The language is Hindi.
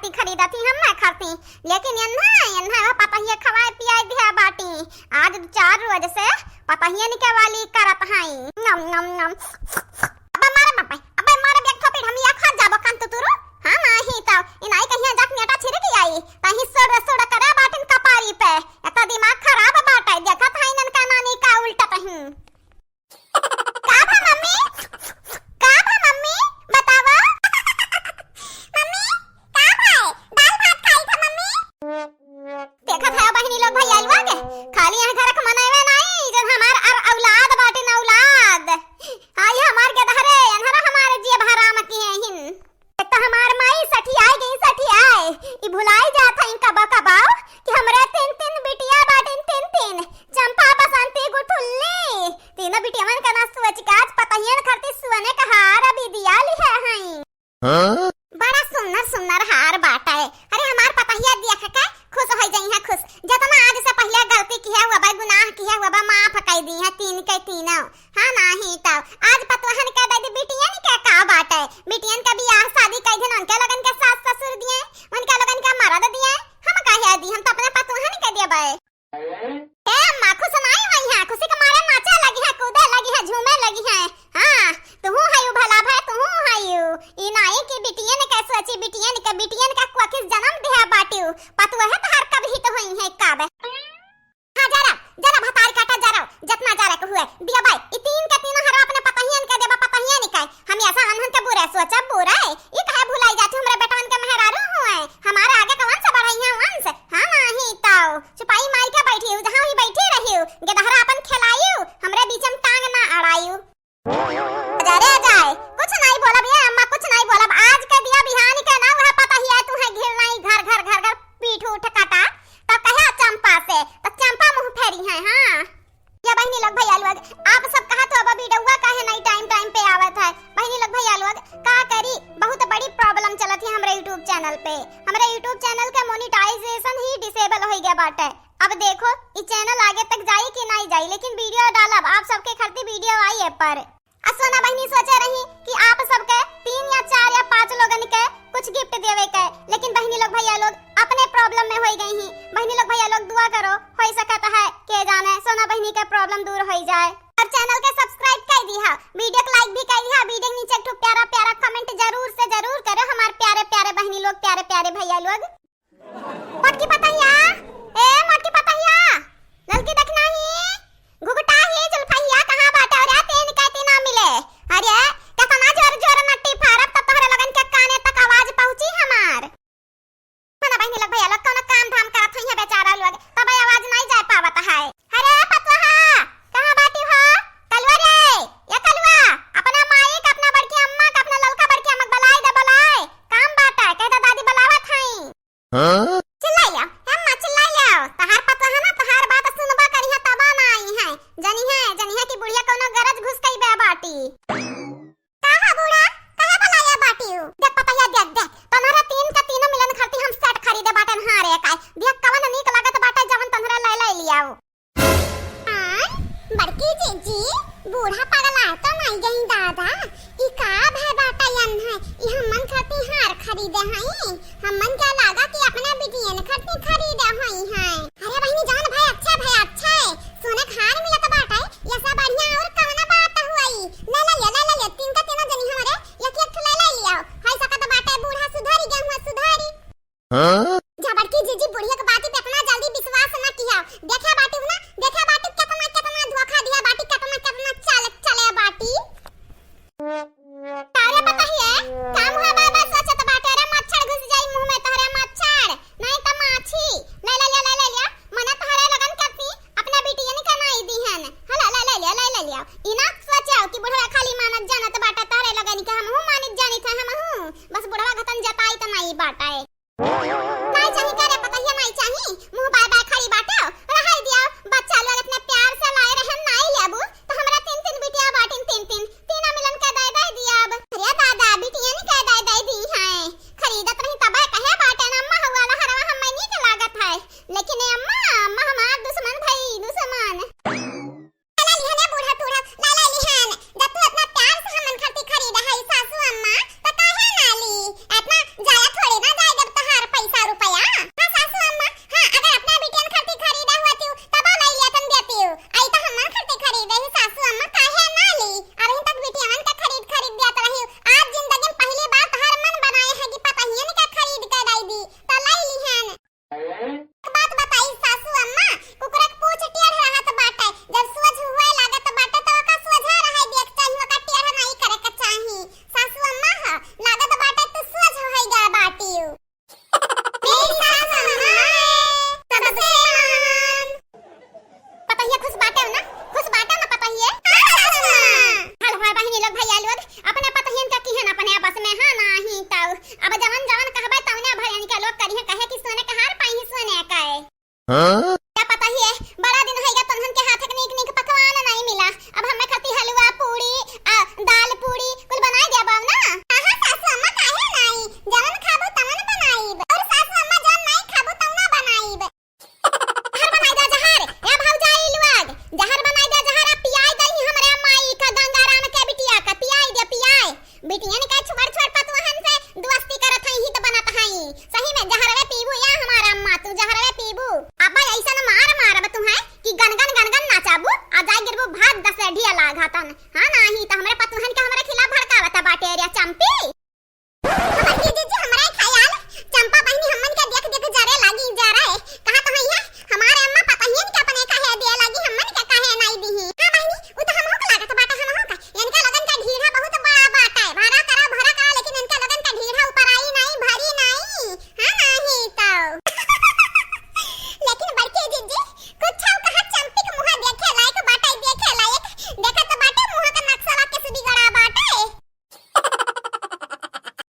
खाती खरीदा थी हम ना खाती, लेकिन यन्हा पता ही खवाए पियाए दिया बाटी। आज 4 रोज से पता ही निके वाली करत हाई नम नम नम। अबे मारे बेक थोपी हम या खा जाबो कान तुतुरु। हां नाही त इनाई कहिया जाक नेटा छिरकी आई तही सोड़ करे बाटिन कपारी पे। एता दिमाग खराब बाटा देखत हाई नन का नानी का उल्टा तही। का भा मम्मी बतावा। मम्मी का भाई दाल भात खाई था मम्मी। देखत है बहनी लोग भैया लोग खाली यहां घर के मनावे नहीं जन हमार औलाद बाटिन औलाद। आई हमार के धरे अनहरा हमारे जी भराम की है हिन। एक तो हमार माई सठी आए ई भुलाई जात है कबा कबाओ कि हमरे तीन बिटिया बाटिन तीन चंपा बसंती गुठुल्ली तीनों बिटिया मन का ना सोच के आज पता ही न करती सुने का हार अभी दिया ली है हां। बड़ा सुंदर हार बाटा है। अरे हमार पता ही दिया का खुश हो जाई है खुश जतना आज से पहले गलती की है वो बा गुनाह की है वो बा माफ कर दी है तीन के तीनों। हां नहीं तो आज पतोहन का दादी बिटिया ने क्या का बाटा है। बिटियन का बियाह शादी कर दिन उनके लगन के सास ससुर दिए उनके लगन का मर्द दिए हम काहे दी हम तो अपने पतोहन के दिए बाए। ए अम्मा खुश नहीं हुई है खुशी के मारे नाचे लगी है कूदे लगी है झूमे लगी है। हां तू हयू भला भाई तू हयू ई नाई की बिटियन के सोची बिटियन का कोकिस जन्म दिया बाटियो पतवा है तहार कब हित हुई है कब। हां जरा भतार काटा जरा जितना जरा को हुए दिया भाई ई तीन के तीनों हरा अपने पतहियन के देबा पतहियन निकाय हम ऐसा अनहन के बुरा सोचा बुरा है ई काहे भुलाई जात हमरे बेटवन के मेहरारू हुए हमारे आगे कौन सा बढ़ई है वंश। हां नहीं ताऊ चुपाई मार के बैठी हूं जहां ही बैठी रही हूं गदहरा अपन खिलायू हमरे बीच में टांग ना अड़ायू। अरे जाए कुछ नहीं बोलब ये अम्मा कुछ नहीं बोलब आज के दिया बिहानी के ना वह पता ही है तू है घिर नहीं घर पीठ उठ काटा तो कहे चंपा से तो चंपा मुंह फेरी है। हां ये बहनी लोग भैया लोग आप सब कहा तो अब वीडियोवा काहे नहीं टाइम पे आवत है। बहनी लोग भैया लोग का करी बहुत बड़ी प्रॉब्लम चलत है हमरे YouTube चैनल पे। हमरे YouTube चैनल के मोनेटाइजेशन ही डिसेबल हो गया बाटे। अब देखो ये चैनल आगे तक जाई कि नहीं जाई लेकिन वीडियो डालब आप सबके खरती वीडियो आई है पर सोना बहनी सोचे रही कि आप सबके 3 या 4 या 5 लोगन के कुछ गिफ्ट देवे के लेकिन बहनी लोग भैया लोग अपने प्रॉब्लम में हो गई ही। बहनी लोग भैया लोग दुआ करो हो सकता है के जाने सोना बहनी का प्रॉब्लम दूर हो जाए। और चैनल के सब्सक्राइब कर दिया वीडियो को लाइक भी कर दिया वीडियो के नीचे एक प्यारा कमेंट जरूर करो हमारे प्यारे बहनी लोग प्यारे भैया लोग। मोटकी पतैया ए मोटकी पतैया ललकी देखना ही घुघटा ही जुल्फैया कहां बाटा रे तीन का तीन मिले। अरे कितना जोर नट्टी फारब त तोहरे लगन के काने तक आवाज पहुंची हमार। मना बहनी लोग भैया लोग कोनो काम धाम करत हई है बेचारा लोग तब आवाज नहीं जा पावत है। अरे पतवा कहां बाटी हो कलवा रे या कलवा अपना माई का अपना बड़की अम्मा का अपना ललका बड़की अम्मा बुलाए काम बाटा कह दादी बुलावत हई। हां चिल्लाई लो तहार पतवा है ना तहार बात सुनबा करिया तबा ना आई है जनी है कि बुढ़िया कोनो गरज घुस गई बे बाटी। कहां बूढ़ा कहां बुलाया बाटी देख पतैया देख तनहरा तीन का तीनों मिलन खरती हम सेट खरीदे बाटन हां रे काय देख कवन नीक लागत बाटा जवन तनहरा ले लियाओ। हां बड़की जीजी बूढ़ा पगला तो नहीं गई दादा ई का भय बाटा यन है ई हमन खरती हार खरीदे हई हमन क्या लागा कि अपने बिटियन खरती खरीदे हई है। अरे बहनी जान भाई अच्छा है सोने खान मिलत बाटा ये सब बढ़िया और कवना बात हुई ले तीन का तीनों जनी हमारे एक ले लियो है सकत बाटा बूढ़ा सुधारी गया हुआ सुधारी। हां झबड़की जीजी बुढ़िया के बात पे इतना जल्दी विश्वास न किया देखा बाटी कितना धोखा दिया बाटी कितना चले बाटी। तारे पता ही है काम हुआ बाबा सोचत बाटे रे मच्छर घुस जाई मुंह में तोहरे मच्छर नहीं त माछी ले लिया मने तोहरे लगन करती अपना बिटियन का नहीं दीहन हला ले लिया इना सोचाओ कि बुढ़वा खाली मानत जानत बाटा तोहरे लगन के हमहू मानित जानी था हमहू बस बुढ़वा घतन जताई त नहीं बाटाए नहीं चाही करे पता ही नहीं चाही मुंह बाय खड़ी बाटे रह दिया बच्चा लोग अपने प्यार से लाए रहन नहीं लेबू तो हमरा तीन बिटिया बाटिन तीन मिलन के दे दिया। अरे दादा बिटियन के दे दी है खरीदत रही तब कहे बाटे न अम्मा हुआ हरवा हम नहीं के लागत है लेकिन अम्मा हमार दुश्मन भाई दुश्मन ला लिहने बूढ़ा टूढ़ा ला लिहन जब तू इतना प्यार से हमन खरती खरीदा है सासू अम्मा तो काहे ना ली बढ़िया लागतन। हां नाही त हमरे पतोहन के हमरे खिलाफ भड़कावता बाटे रे चंपी।